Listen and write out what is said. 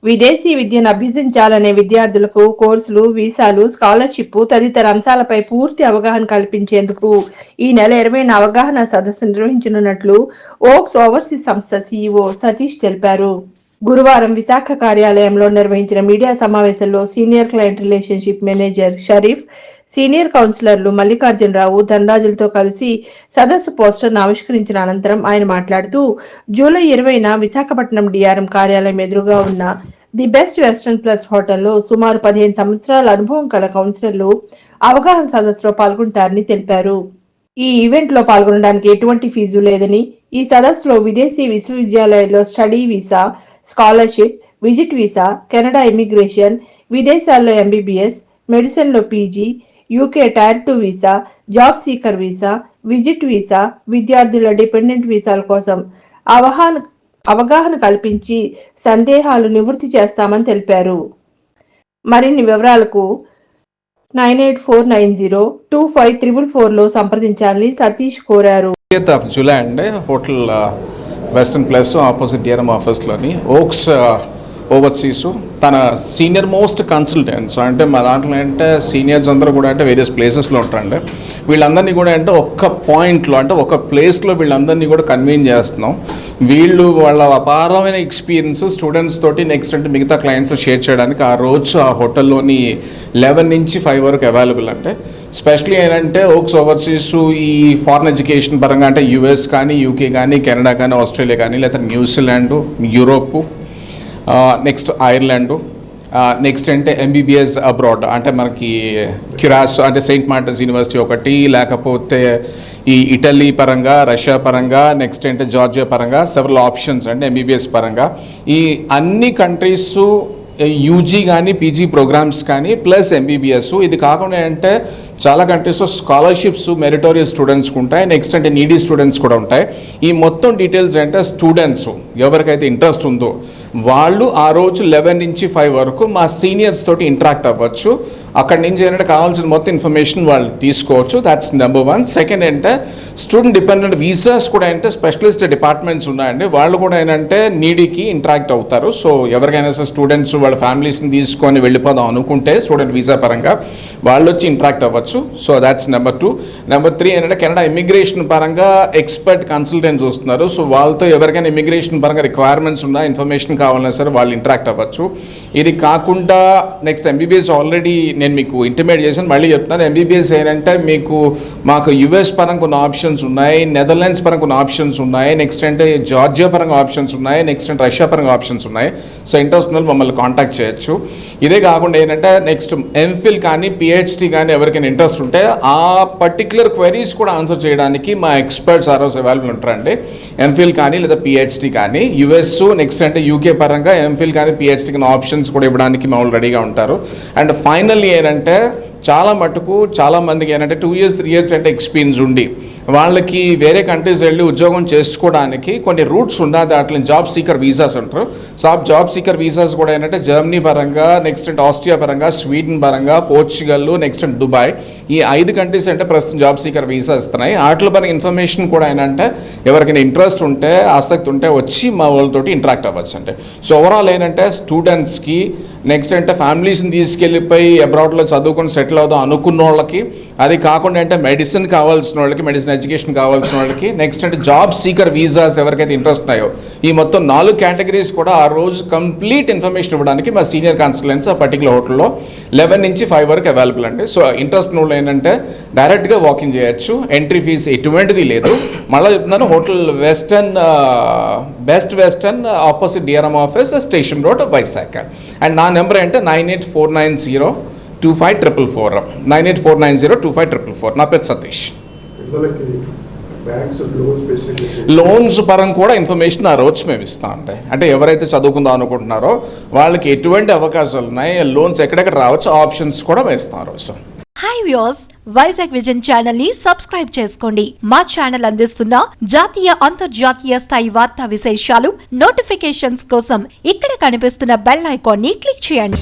విదేశీ విద్యను అభ్యసించాలనే విద్యార్థులకు కోర్సులు, వీసాలు, స్కాలర్షిప్ తదితర అంశాలపై పూర్తి అవగాహన కల్పించేందుకు ఈ నెల 20న అవగాహన సదస్సు నిర్వహించనున్నట్లు ఓక్స్ ఓవర్సీస్ సంస్థ సీఈఓ సతీష్ తెలిపారు. గురువారం విశాఖ కార్యాలయంలో నిర్వహించిన మీడియా సమావేశంలో senior client relationship manager Sharif, senior కౌన్సిలర్లు మల్లికార్జునరావు, ధనరాజులతో కలిసి సదస్సు పోస్టర్ను ఆవిష్కరించిన అనంతరం ఆయన మాట్లాడుతూ, జూలై 20న విశాఖపట్నం డిఆర్ఎం కార్యాలయం ఎదురుగా ఉన్న ది బెస్ట్ వెస్టర్న్ ప్లస్ హోటల్లో సుమారు 15 సంవత్సరాల అనుభవం కల కౌన్సిలర్లు అవగాహన సదస్సులో పాల్గొంటారని తెలిపారు. ఈ ఈవెంట్ లో పాల్గొనడానికి ఎటువంటి ఫీజు లేదని, ఈ సదస్సులో విదేశీ విశ్వవిద్యాలయాల్లో study visa, scholarship, visit visa, Canada immigration, విదేశాల్లో ఎంబీబీఎస్, మెడిసిన్ లో PG, UK tier 2 visa, job seeker visa, visit visa, విద్యార్థుల డిపెండెంట్ వీసాల కోసం అవగాహన కల్పించి సందేహాలు నివృత్తి చేస్తామని తెలిపారు. మరిన్ని వివరాలకు 9849025344లో సంప్రదించాలని సతీష్ కోరారు. జూలై అండి hotel western place opposite DRM ఆఫీస్లోని ఓక్స్ ఓవర్సీస్ తన సీనియర్ మోస్ట్ కన్సల్టెంట్స్ అంటే మా దాంట్లో అంటే సీనియర్స్ అందరూ కూడా అంటే వేరియస్ ప్లేసెస్లో ఉంటారండి. వీళ్ళందరినీ కూడా అంటే ఒక్క పాయింట్లో అంటే ఒక ప్లేస్లో వీళ్ళందరినీ కూడా కన్వీన్ చేస్తున్నాం. వీళ్ళు వాళ్ళ అపారమైన ఎక్స్పీరియన్స్ స్టూడెంట్స్ తోటి నెక్స్ట్ అంటే మిగతా క్లయింట్స్ షేర్ చేయడానికి ఆ రోజు ఆ హోటల్లోని 11 నుంచి 5 వరకు అవైలబుల్ అంటే స్పెషలీ ఏంటంటే ఓక్స్ ఓవర్సీస్ ఈ ఫారెన్ ఎడ్యుకేషన్ పరంగా అంటే యూఎస్ కానీ, యూకే కానీ, కెనడా కానీ, ఆస్ట్రేలియా కానీ, లేదా New Zealand, Europe, next Ireland, next అంటే ఎంబీబీఎస్ అబ్రాడ్ అంటే మనకి క్యురాస్ అంటే సెయింట్ మార్టిన్స్ యూనివర్సిటీ ఒకటి, లేకపోతే ఈ ఇటలీ పరంగా, రష్యా పరంగా, నెక్స్ట్ అంటే జార్జియా పరంగా సెవెరల్ ఆప్షన్స్ అంటే ఎంబీబీఎస్ పరంగా ఈ అన్ని కంట్రీస్ యూజీ కానీ, పీజీ ప్రోగ్రామ్స్ కానీ ప్లస్ ఎంబీబీఎస్. ఇది కాకుండా అంటే చాలా కంట్రీస్లో స్కాలర్షిప్స్ మెరిటోరియస్ స్టూడెంట్స్కి ఉంటాయి, నెక్స్ట్ అంటే నీడీ స్టూడెంట్స్ కూడా ఉంటాయి. ఈ మొత్తం డీటెయిల్స్ అంటే స్టూడెంట్స్ ఎవరికైతే ఇంట్రెస్ట్ ఉందో వాళ్ళు ఆ రోజు 11 నుంచి 5 వరకు మా సీనియర్స్ తోటి ఇంటరాక్ట్ అవ్వచ్చు. అక్కడి నుంచి ఏంటంటే కావాల్సిన మొత్తం ఇన్ఫర్మేషన్ వాళ్ళు తీసుకోవచ్చు. That's number 1. సెకండ్ ఏంటంటే స్టూడెంట్ డిపెండెంట్ వీసాస్ కూడా అంటే స్పెషలిస్ట్ డిపార్ట్మెంట్స్ ఉన్నాయండి. వాళ్ళు కూడా ఏంటంటే నీడీకి ఇంటరాక్ట్ అవుతారు. సో ఎవరికైనా సరే స్టూడెంట్స్ వాళ్ళ ఫ్యామిలీస్ని తీసుకొని వెళ్ళిపోదాం అనుకుంటే స్టూడెంట్ వీసా పరంగా వాళ్ళు వచ్చి ఇంటరాక్ట్ అవ్వచ్చు. So that's number 2. నెంబర్ 3 ఏంటంటే కెనడా ఇమిగ్రేషన్ పరంగా ఎక్స్పర్ట్ కన్సల్టెంట్స్ వస్తున్నారు. సో వాళ్ళతో ఎవరికైనా ఇమిగ్రేషన్ పరంగా రిక్వైర్మెంట్స్ ఉన్నా, ఇన్ఫర్మేషన్ కావాలన్నా సరే వాళ్ళు ఇంటరాక్ట్ అవ్వచ్చు. ఇది కాకుండా నెక్స్ట్ ఎంబీబీఎస్ ఆల్రెడీ నేను మీకు ఇంటిమేట్ చేశాను, మళ్ళీ చెప్తాను. ఎంబీబీఎస్ ఏంటంటే మాకు యుఎస్ పరంగా కొన్ని ఆప్షన్స్ ఉన్నాయి, నెదర్లాండ్స్ పరంగా కొన్ని ఆప్షన్స్ ఉన్నాయి, నెక్స్ట్ అంటే జార్జియా పరంగా ఆప్షన్స్ ఉన్నాయి, నెక్స్ట్ అంటే రష్యా పరంగా ఆప్షన్స్ ఉన్నాయి. సో ఇంట్రెస్ట్ ఉన్న మమ్మల్ని కాంటాక్ట్ చేయొచ్చు. ఇదే కాకుండా ఏంటంటే నెక్స్ట్ ఎంఫిల్ కానీ, పిహెచ్డి కానీ ఎవరికైనా ఇంట్రెస్ట్ ఉంటే ఆ పర్టికులర్ క్వైరీస్ కూడా ఆన్సర్ చేయడానికి మా ఎక్స్పర్ట్స్ ఆ రోజు అవైలబుల్ ఉంటారండి. ఎంఫిల్ కానీ లేదా పిహెచ్డి కానీ యుఎస్, నెక్స్ట్ అంటే యూకే పరంగా ఎంఫిల్ కానీ పిహెచ్డి కానీ ఆప్షన్స్ కూడా ఇవ్వడానికి మామూలు రెడీగా ఉంటారు. అండ్ ఫైనల్లీ ఏంటంటే చాలా మందికి ఏంటంటే 2 years 3 years అంటే ఎక్స్పీరియన్స్ ఉండి వాళ్ళకి వేరే కంట్రీస్ వెళ్ళి ఉద్యోగం చేసుకోవడానికి కొన్ని రూట్స్ ఉన్నాయి. దాంట్లో జాబ్ సీకర్ వీసాస్ అంటారు. సో జాబ్ సీకర్ వీసాస్ కూడా ఏంటంటే జర్మనీ పరంగా, నెక్స్ట్ అంటే ఆస్ట్రియా పరంగా, స్వీడన్ పరంగా, పోర్చుగల్, నెక్స్ట్ అంటే దుబాయ్, ఈ 5 కంట్రీస్ అంటే ప్రస్తుతం జాబ్ సీకర్ వీసా ఇస్తున్నాయి. వాటి పరంగా ఇన్ఫర్మేషన్ కూడా ఏంటంటే ఎవరికైనా ఇంట్రెస్ట్ ఉంటే, ఆసక్తి ఉంటే వచ్చి మా వాళ్ళతోటి ఇంటరాక్ట్ అవ్వచ్చు అంటే. సో ఓవరాల్ ఏంటంటే స్టూడెంట్స్కి, నెక్స్ట్ అంటే ఫ్యామిలీస్ని తీసుకెళ్ళిపోయి అబ్రాడ్లో చదువుకొని సెటిల్ అవుదాం అనుకున్న వాళ్ళకి, అది కాకుండా అంటే మెడిసిన్ కావాల్సిన వాళ్ళకి, మెడిసిన్ ఎడ్యుకేషన్ కావాల్సిన వాళ్ళకి, నెక్స్ట్ అంటే జాబ్ సీకర్ వీసాస్ ఎవరికైతే ఇంట్రెస్ట్ ఉన్నాయో ఈ మొత్తం 4 కేటగిరీస్ కూడా ఆ రోజు కంప్లీట్ ఇన్ఫర్మేషన్ ఇవ్వడానికి మా సీనియర్ కన్సల్టెంట్స్ ఆ పర్టికులర్ హోటల్లో 11 నుంచి 5 వరకు అవైలబుల్ అండి. సో ఇంట్రెస్ట్ ఉన్న వాళ్ళు ఏంటంటే డైరెక్ట్గా వాకింగ్ చేయొచ్చు, ఎంట్రీ ఫీజు ఎటువంటిది లేదు. మళ్ళీ చెప్తున్నాను, hotel best western opposite DRM office, station road, Vizag. And నా నెంబర్ అంటే 9849025444 9849025444. నా పేరు సతీష్. లోన్స్ పరంగా కూడా ఇన్ఫర్మేషన్ ఆ రోజు మేము ఇస్తాం అంటే ఎవరైతే చదువుకుందాం అనుకుంటున్నారో వాళ్ళకి ఎటువంటి అవకాశాలు ఉన్నాయి, లోన్స్ ఎక్కడెక్కడ రావచ్చు, ఆప్షన్స్ కూడా మేము ఇస్తాం ఆ రోజు. Hi viewers, Vizag vision channel ని సబ్స్క్రైబ్ చేసుకోండి. మా ఛానల్ అందిస్తున్న జాతీయ, అంతర్జాతీయ స్థాయి వార్తా విశేషాలు, నోటిఫికేషన్స్ కోసం ఇక్కడ కనిపిస్తున్న బెల్ ఐకాన్ ని క్లిక్ చేయండి.